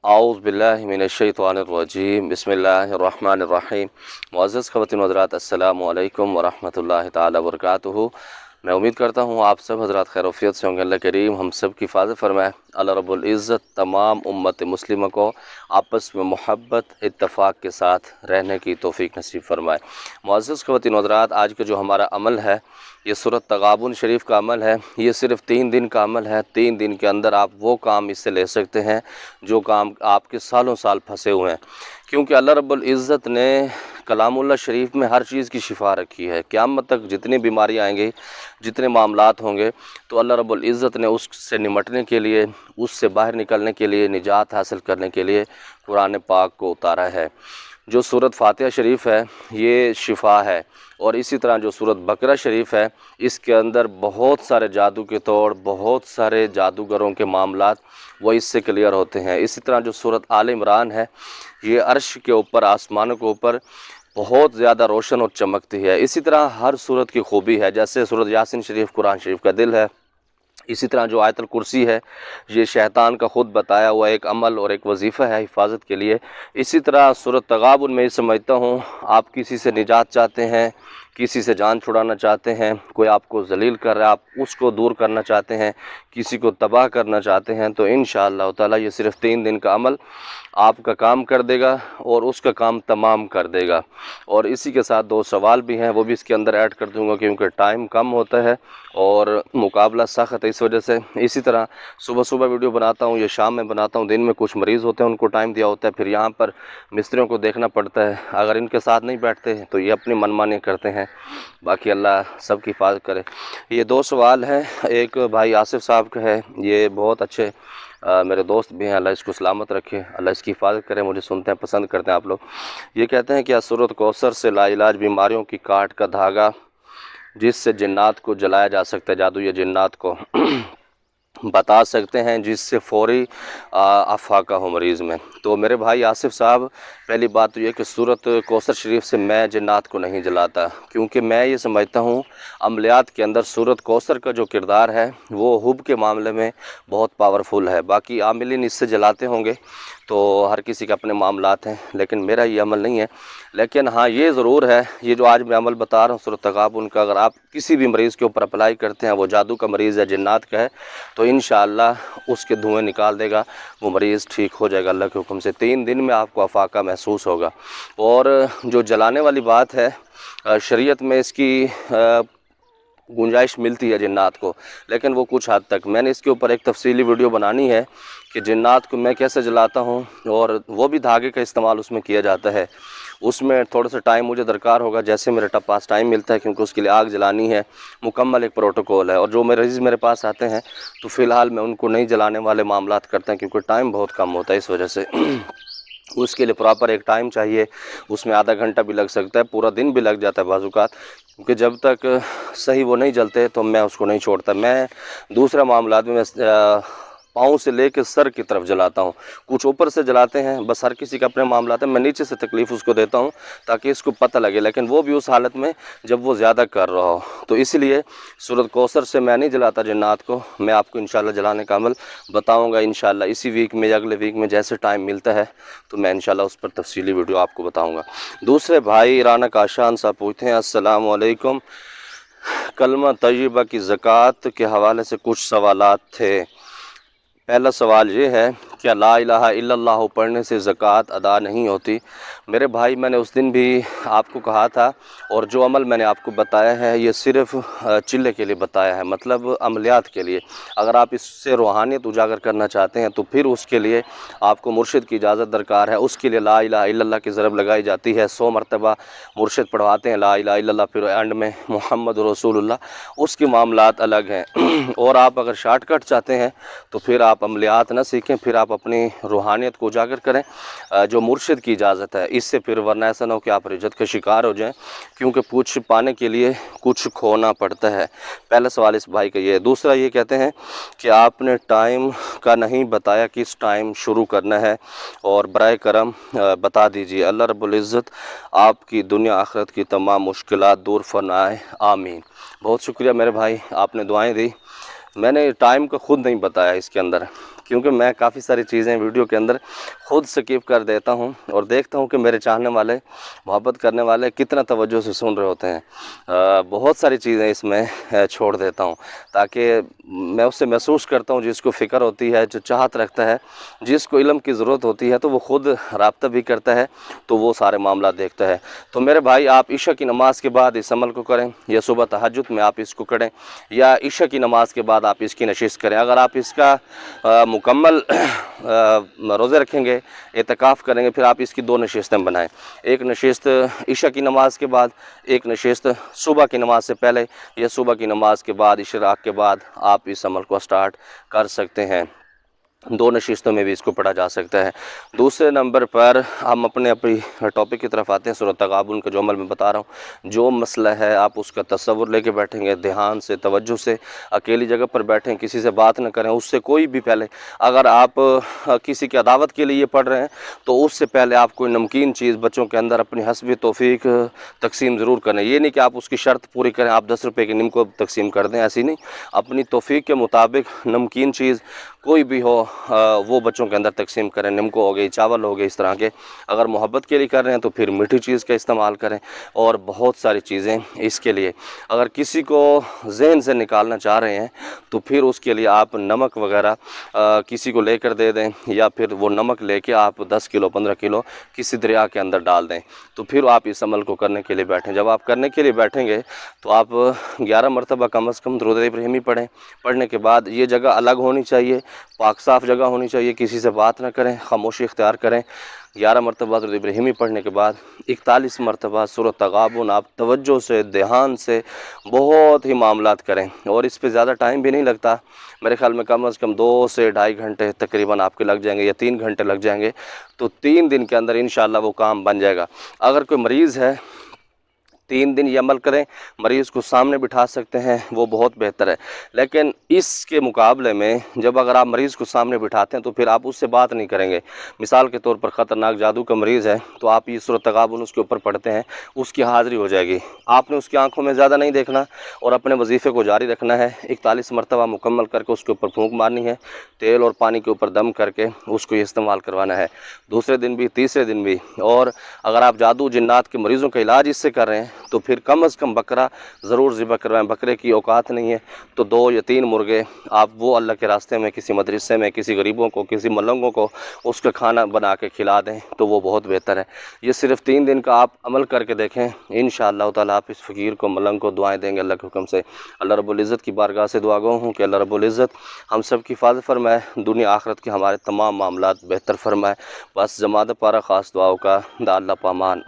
आऊज़ु बिल्लाहि मिनश्शैतानिर्रजीम बिस्मिल्लाहिर्रहमानिर्रहीम। मुअज़्ज़ज़ ख़वातीन व हज़रात, अस्सलामु अलैकुम व रहमतुल्लाहि तआला व बरकातुहू। मैं उम्मीद करता हूँ आप सब हज़रात खैरियत से होंगे। अल्लाह करीम हम सब की हिफाज़त फरमाए। अल्लाह रब्बुल इज़्ज़त तमाम उम्मत मुस्लिमा को आपस में मोहब्बत इत्तफ़ाक़ के साथ रहने की तौफ़ीक नसीब फरमाए। मुअज़्ज़ज़ ख़वातीन व हज़रात, आज का जो हमारा अमल है ये सूरत तग़ाबुन शरीफ का अमल है। ये सिर्फ़ 3 दिन का अमल है। 3 दिन के अंदर आप वो काम इससे ले सकते हैं जो काम आपके सालों साल फंसे हुए हैं, क्योंकि अल्लाह रब्बुल इज़्ज़त ने कलामुल्लाह शरीफ में हर चीज़ की शिफा रखी है। क़यामत तक जितनी बीमारी आएंगी, जितने मामलात होंगे, तो अल्लाह रब्बुल इज़्ज़त ने उससे निमटने के लिए, उससे बाहर निकलने के लिए, निजात हासिल करने के लिए कुरान पाक को उतारा है। जो सूरत फ़ातिहा शरीफ है ये शिफा है, और इसी तरह जो सूरत बकरा शरीफ है इसके अंदर बहुत सारे जादू के तोड़, बहुत सारे जादूगरों के मामलात वो इससे क्लियर होते हैं। इसी तरह जो सूरत आल इमरान है ये अर्श के ऊपर, आसमानों के ऊपर बहुत ज़्यादा रोशन और चमकती है। इसी तरह हर सूरत की खूबी है। जैसे सूरत यासीन शरीफ कुरान शरीफ का दिल है, इसी तरह जो आयतुल कुर्सी है ये शैतान का ख़ुद बताया हुआ एक अमल और एक वजीफ़ा है हिफाजत के लिए। इसी तरह सूरत तग़ाबुन में समझता हूँ आप किसी से निजात चाहते हैं, किसी से जान छुड़ाना चाहते हैं, कोई आपको ज़लील कर रहा है, आप उसको दूर करना चाहते हैं, किसी को तबाह करना चाहते हैं, तो इंशाअल्लाह ताला ये सिर्फ़ 3 दिन का अमल आपका काम कर देगा और उसका काम तमाम कर देगा। और इसी के साथ 2 सवाल भी हैं, वो भी इसके अंदर ऐड कर दूंगा क्योंकि टाइम कम होता है और मुकाबला सख्त है, इस वजह से। इसी तरह सुबह सुबह वीडियो बनाता हूँ या शाम में बनाता हूँ, दिन में कुछ मरीज़ होते हैं उनको टाइम दिया होता है, फिर यहाँ पर मिस्त्रियों को देखना पड़ता है। अगर इनके साथ नहीं बैठते तो ये अपनी मनमानी करते हैं। बाकी अल्लाह सब की हिफाज़त करे। ये 2 सवाल हैं। एक भाई आसिफ साहब का है, ये बहुत अच्छे मेरे दोस्त भी हैं, अल्लाह इसको सलामत रखे, अल्लाह इसकी हिफाज़त करे। मुझे सुनते हैं, पसंद करते हैं आप लोग। ये कहते हैं कि सूरत कौसर से लाइलाज बीमारियों की काट का धागा जिससे जिन्नात को जलाया जा सकता है, जादू या जिन्नात को बता सकते हैं जिससे फ़ौरी अफाका हो मरीज़ में। तो मेरे भाई आसिफ साहब, पहली बात तो ये कि सूरत कौसर शरीफ से मैं जिन्नात को नहीं जलाता, क्योंकि मैं ये समझता हूँ अमलियात के अंदर सूरत कौसर का जो किरदार है वो हुब के मामले में बहुत पावरफुल है। बाकी आमिलीन इससे जलाते होंगे तो हर किसी के अपने मामलात हैं, लेकिन मेरा ये अमल नहीं है। लेकिन हाँ ये ज़रूर है, ये जो आज मैं अमल बता रहा हूँ सूरत तग़ाबुन का, अगर आप किसी भी मरीज़ के ऊपर अप्लाई करते हैं, वो जादू का मरीज़ है, जिन्नात का है, तो इंशाअल्लाह उसके धुएँ निकाल देगा, वो मरीज़ ठीक हो जाएगा अल्लाह के हुक्म से। 3 दिन में आपको अफाका महसूस होगा। और जो जलाने वाली बात है, शरीयत में इसकी गुंजाइश मिलती है जिन्नात को, लेकिन वो कुछ हद तक। मैंने इसके ऊपर एक तफसीली वीडियो बनानी है कि जिन्नात को मैं कैसे जलाता हूँ, और वो भी धागे का इस्तेमाल उसमें किया जाता है। उसमें थोड़ा सा टाइम मुझे दरकार होगा, जैसे मेरे पास टाइम मिलता है, क्योंकि उसके लिए आग जलानी है, मुकम्मल एक प्रोटोकॉल है। और जो मरीज़ मेरे पास आते हैं तो फ़िलहाल मैं उनको नहीं जलाने वाले मामलात करते हैं, क्योंकि टाइम बहुत कम होता है, इस वजह से उसके लिए प्रॉपर एक टाइम चाहिए। उसमें आधा घंटा भी लग सकता है, पूरा दिन भी लग जाता है बाज़-औक़ात, क्योंकि जब तक सही वो नहीं जलते तो मैं उसको नहीं छोड़ता। मैं दूसरा मामलात में पाँव से लेकर सर की तरफ जलाता हूँ। कुछ ऊपर से जलाते हैं, बस हर किसी का अपने मामलात है। मैं नीचे से तकलीफ़ उसको देता हूँ ताकि इसको पता लगे, लेकिन वो भी उस हालत में जब वो ज़्यादा कर रहा हो। तो इसलिए सूरत कौसर से मैं नहीं जलाता जिन्नात को। मैं आपको इंशाअल्लाह जलाने का अमल बताऊँगा इंशाअल्लाह इसी वीक में या अगले वीक में, जैसे टाइम मिलता है तो मैं इंशाअल्लाह उस पर तफसीली वीडियो आपको बताऊँगा। दूसरे भाई राना काशान साहब पूछते हैं, अस्सलाम वालेकुम, कलमा तय्यबा की ज़कात के हवाले से कुछ सवालात थे। पहला सवाल ये है, क्या ला इलाहा इल्लल्लाह पढ़ने से ज़कात अदा नहीं होती? मेरे भाई, मैंने उस दिन भी आपको कहा था, और जो अमल मैंने आपको बताया है ये सिर्फ़ चिल्ले के लिए बताया है, मतलब अमलियात के लिए। अगर आप इससे रूहानियत उजागर करना चाहते हैं तो फिर उसके लिए आपको मुर्शिद की इजाज़त दरकार है। उसके लिए ला इलाहा इल्लल्लाह की ज़रब लगाई जाती है। 100 मरतबा मुर्शिद पढ़वाते हैं ला इलाहा इल्लल्लाह, फिर एंड में मुहम्मद रसूलुल्लाह, उसके मामलात अलग हैं। और आप अगर शॉर्टकट चाहते हैं तो फिर आप अमलियात ना सीखें, फिर आप अपनी रूहानियत को उजागर करें जो मुर्शिद की इजाज़त है, इससे फिर वरना ऐसा ना हो कि आप रिजत के शिकार हो जाएं, क्योंकि कुछ पाने के लिए कुछ खोना पड़ता है। पहला सवाल इस भाई का ये है। दूसरा ये कहते हैं कि आपने टाइम का नहीं बताया, किस टाइम शुरू करना है, और बराए करम बता दीजिए। अल्लाह रब्बुल इज़्ज़त आपकी दुनिया आखिरत की तमाम मुश्किलात दूर फरमाए, आमीन। बहुत शुक्रिया मेरे भाई, आपने दुआएं दी। मैंने टाइम का ख़ुद नहीं बताया इसके अंदर, کیونکہ میں کافی ساری چیزیں ویڈیو کے اندر خود سکپ کر دیتا ہوں اور دیکھتا ہوں کہ میرے چاہنے والے، محبت کرنے والے کتنا توجہ سے سن رہے ہوتے ہیں۔ بہت ساری چیزیں اس میں چھوڑ دیتا ہوں تاکہ میں اس سے محسوس کرتا ہوں جس کو فکر ہوتی ہے، جو چاہت رکھتا ہے، جس کو علم کی ضرورت ہوتی ہے تو وہ خود رابطہ بھی کرتا ہے، تو وہ سارے معاملات دیکھتا ہے۔ تو میرے بھائی، آپ عشاء کی نماز کے بعد اس عمل کو کریں، یا صبح تہجد میں آپ اس کو کریں، یا عشاء کی نماز کے بعد آپ اس کی نشست کریں۔ اگر آپ اس کا مکمل روزے رکھیں گے، اعتکاف کریں گے، پھر آپ اس کی 2 نشستیں بنائیں، ایک نشست عشاء کی نماز کے بعد، ایک نشست صبح کی نماز سے پہلے، یا صبح کی نماز کے بعد اشراق کے بعد آپ اس عمل کو سٹارٹ کر سکتے ہیں۔ 2 نشستوں میں بھی اس کو پڑھا جا سکتا ہے۔ دوسرے نمبر پر ہم اپنی ٹاپک کی طرف آتے ہیں، سورۃ تغابن کا جو عمل میں بتا رہا ہوں، جو مسئلہ ہے آپ اس کا تصور لے کے بیٹھیں گے، دھیان سے، توجہ سے، اکیلی جگہ پر بیٹھیں، کسی سے بات نہ کریں، اس سے کوئی بھی پہلے، اگر آپ کسی کی عداوت کے لیے پڑھ رہے ہیں تو اس سے پہلے آپ کوئی نمکین چیز بچوں کے اندر اپنی حسب توفیق تقسیم ضرور کریں۔ یہ نہیں کہ آپ اس کی شرط پوری کریں، آپ 10 روپے کی نیم کو تقسیم کر دیں، ایسی نہیں، اپنی توفیق کے مطابق نمکین چیز کوئی بھی ہو وہ بچوں کے اندر تقسیم کریں، نمکو ہو گئی، چاول ہو گئے، اس طرح کے۔ اگر محبت کے لیے کر رہے ہیں تو پھر میٹھی چیز کا استعمال کریں، اور بہت ساری چیزیں اس کے لیے۔ اگر کسی کو ذہن سے نکالنا چاہ رہے ہیں تو پھر اس کے لیے آپ نمک وغیرہ کسی کو لے کر دے دیں، یا پھر وہ نمک لے کے آپ 10 کلو 15 کلو کسی دریا کے اندر ڈال دیں، تو پھر آپ اس عمل کو کرنے کے لیے بیٹھیں۔ جب آپ کرنے کے لیے بیٹھیں گے تو آپ 11 مرتبہ کم از کم درود ابراہیمی پڑھیں۔ پڑھنے کے بعد یہ جگہ الگ ہونی چاہیے، پاک صاف جگہ ہونی چاہیے، کسی سے بات نہ کریں، خاموشی اختیار کریں۔ 11 مرتبہ درود ابراہیمی پڑھنے کے بعد 41 مرتبہ سورۃ تغابن آپ توجہ سے، دھیان سے بہت ہی معاملات کریں، اور اس پہ زیادہ ٹائم بھی نہیں لگتا۔ میرے خیال میں کم از کم 2 سے 2.5 گھنٹے تقریباً آپ کے لگ جائیں گے، یا 3 گھنٹے لگ جائیں گے، تو 3 دن کے اندر انشاءاللہ وہ کام بن جائے گا۔ اگر کوئی مریض ہے، 3 دن یہ عمل کریں، مریض کو سامنے بٹھا سکتے ہیں، وہ بہت بہتر ہے۔ لیکن اس کے مقابلے میں جب اگر آپ مریض کو سامنے بٹھاتے ہیں تو پھر آپ اس سے بات نہیں کریں گے۔ مثال کے طور پر خطرناک جادو کا مریض ہے تو آپ یہ سورۃ تغابن اس کے اوپر پڑھتے ہیں، اس کی حاضری ہو جائے گی۔ آپ نے اس کی آنکھوں میں زیادہ نہیں دیکھنا اور اپنے وظیفے کو جاری رکھنا ہے۔ 41 مرتبہ مکمل کر کے اس کے اوپر پھونک مارنی ہے، تیل اور پانی کے اوپر دم کر کے اس کو یہ استعمال کروانا ہے، دوسرے دن بھی، تیسرے دن بھی۔ اور اگر آپ جادو جنات کے مریضوں کا علاج اس سے کر رہے ہیں تو پھر کم از کم بکرا ضرور ذبح کروائیں۔ بکرے کی اوقات نہیں ہے تو 2 یا 3 مرغے آپ وہ اللہ کے راستے میں، کسی مدرسے میں، کسی غریبوں کو، کسی ملنگوں کو اس کا کھانا بنا کے کھلا دیں تو وہ بہت بہتر ہے۔ یہ صرف 3 دن کا آپ عمل کر کے دیکھیں، انشاءاللہ تعالیٰ آپ اس فقیر کو، ملنگ کو دعائیں دیں گے اللہ کے حکم سے۔ اللہ رب العزت کی بارگاہ سے دعا گو ہوں کہ اللہ رب العزت ہم سب کی حفاظت فرمائے، دنیا آخرت کے ہمارے تمام معاملات بہتر فرمائے۔ بس جماعت پارا خاص دعاؤں کا دا اللہ پامان۔